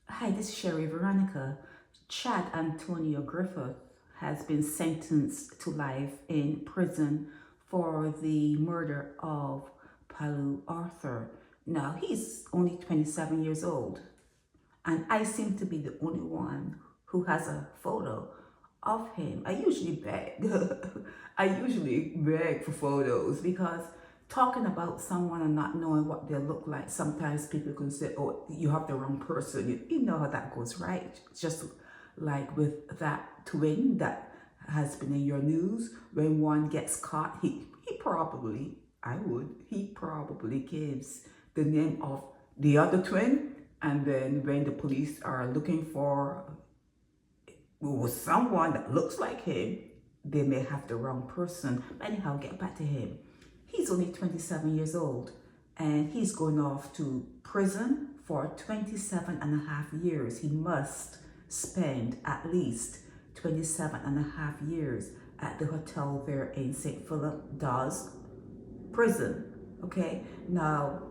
Hi, this is Sherry Veronica. Chad Antonio Griffith has been sentenced to life in prison for the murder of Pallu Arthur. Now, he's only 27 years old, and I seem to be the only one who has a photo of him. I usually beg. I usually beg for photos because talking about someone and not knowing what they look like, sometimes people can say, oh, you have the wrong person. You know how that goes, right? Just like with that twin that has been in your news, when one gets caught, he probably, he probably gives the name of the other twin. And then when the police are looking for someone that looks like him, they may have the wrong person. Anyhow, get back to him. He's only 27 years old and he's going off to prison for 27 and a half years. He must spend at least 27 and a half years at the hotel there in St. Philip, Dodds prison. Okay, now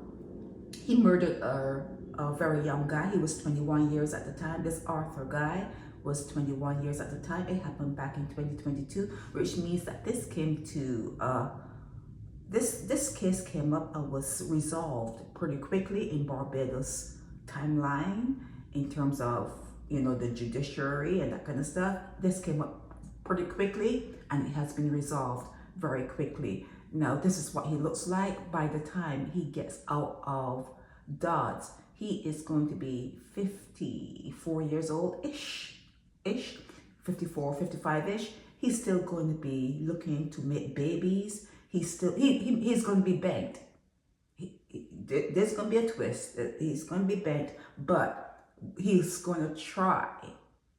he murdered a very young guy. He was 21 years at the time. This Arthur guy was 21 years at the time. It happened back in 2022, which means that this came to this case came up and was resolved pretty quickly in Barbados timeline in terms of the judiciary and that kind of stuff. This came up pretty quickly and it has been resolved very quickly. Now this is what he looks like by the time he gets out of Dodds. He is going to be 54 years old ish 54, 55-ish. He's still going to be looking to make babies. He's going to be bent. There's going to be a twist. He's going to be bent, but he's going to try.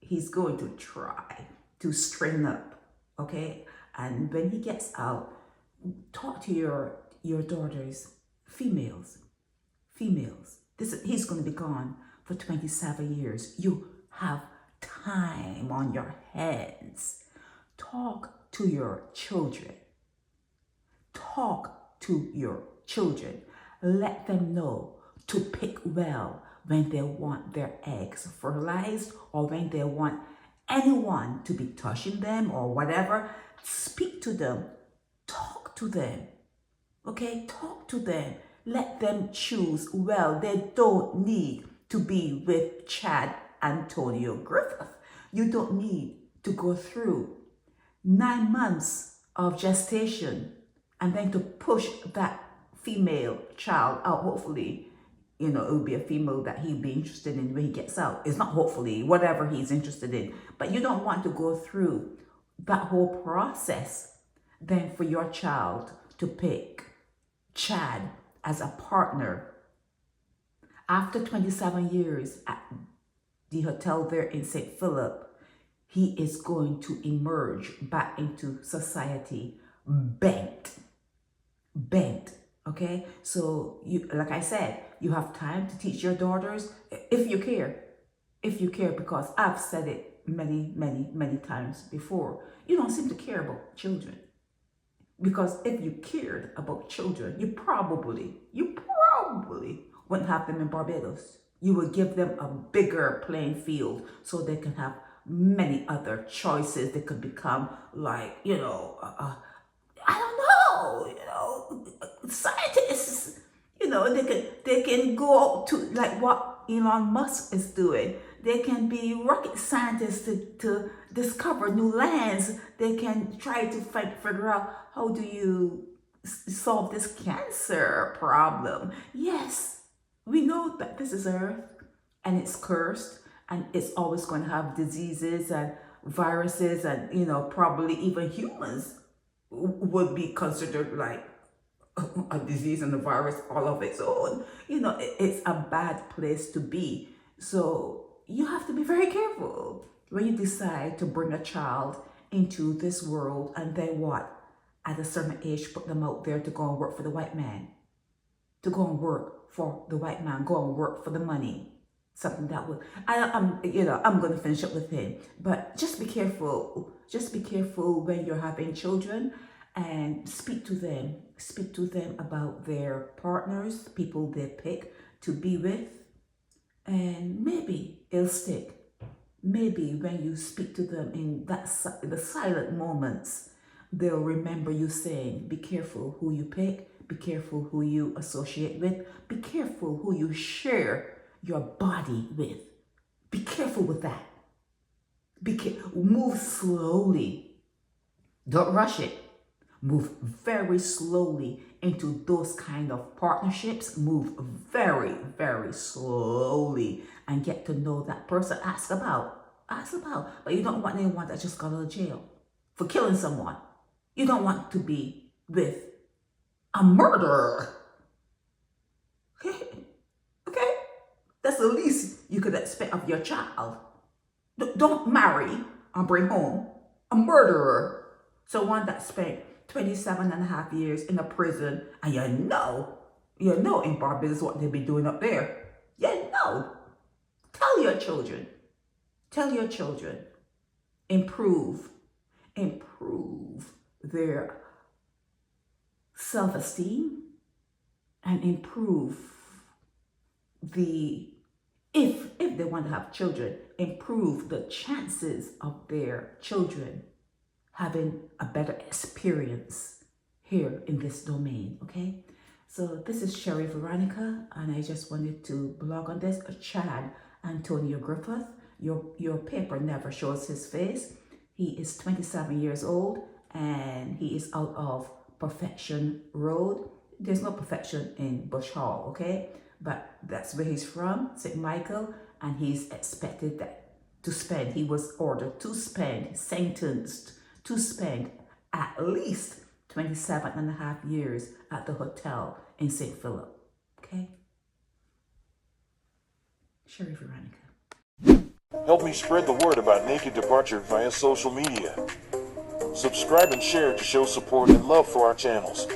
He's going to try to straighten up, okay? And when he gets out, talk to your daughters, females. He's going to be gone for 27 years. You have time on your hands. Talk to your children. Talk to your children. Let them know to pick well when they want their eggs fertilized or when they want anyone to be touching them or whatever. Speak to them. Talk to them. Okay? Talk to them. Let them choose well. They don't need to be with Chad Antonio Griffith. You don't need to go through 9 months of gestation and then to push that female child out. Hopefully, it will be a female that he'll be interested in when he gets out. It's not hopefully, whatever he's interested in. But you don't want to go through that whole process then for your child to pick Chad as a partner. After 27 years at the hotel there in St. Philip, he is going to emerge back into society bent, okay? So, like I said, you have time to teach your daughters, if you care, because I've said it many times before. You don't seem to care about children. Because if you cared about children, you probably wouldn't have them in Barbados. You would give them a bigger playing field so they can have many other choices. They could become like, I don't know, scientists. They can go out to like what Elon Musk is doing. They can be rocket scientists to discover new lands. They can try to figure out how do you solve this cancer problem. Yes, we know that this is Earth and it's cursed and it's always going to have diseases and viruses and, probably even humans would be considered like a disease and a virus all of its own. It's a bad place to be. So you have to be very careful when you decide to bring a child into this world and then what? At a certain age, put them out there to go and work for the white man. To go and work for the white man, go and work for the money. Something that would, I'm going to finish up with him. But just be careful. Just be careful when you're having children and speak to them. Speak to them about their partners, people they pick to be with. and maybe it'll stick. Maybe when you speak to them in the silent moments, they'll remember you saying, be careful who you pick, be careful who you associate with, be careful who you share your body with. Be careful with that. Move slowly. Don't rush it. Move very slowly into those kind of partnerships. Move very, very slowly and get to know that person. Ask about. But you don't want anyone that just got out of jail for killing someone. You don't want to be with a murderer. Okay? That's the least you could expect of your child. Don't marry and bring home a murderer. So one that spent 27 and a half years in a prison, and you know in Barbados what they be doing up there. You know. Tell your children, improve their self-esteem and improve if they want to have children, improve the chances of their children having a better experience here in this domain, okay? So this is Sherry Veronica, and I just wanted to blog on this. Chad Antonio Griffith, your paper never shows his face. He is 27 years old, and he is out of Perfection Road. There's no perfection in Bush Hall, okay? But that's where he's from, St. Michael, and he's expected he was ordered to spend, sentenced to spend at least 27 and a half years at the hotel in St. Philip, okay? Sherry Veronica. Help me spread the word about Naked Departure via social media. Subscribe and share to show support and love for our channels.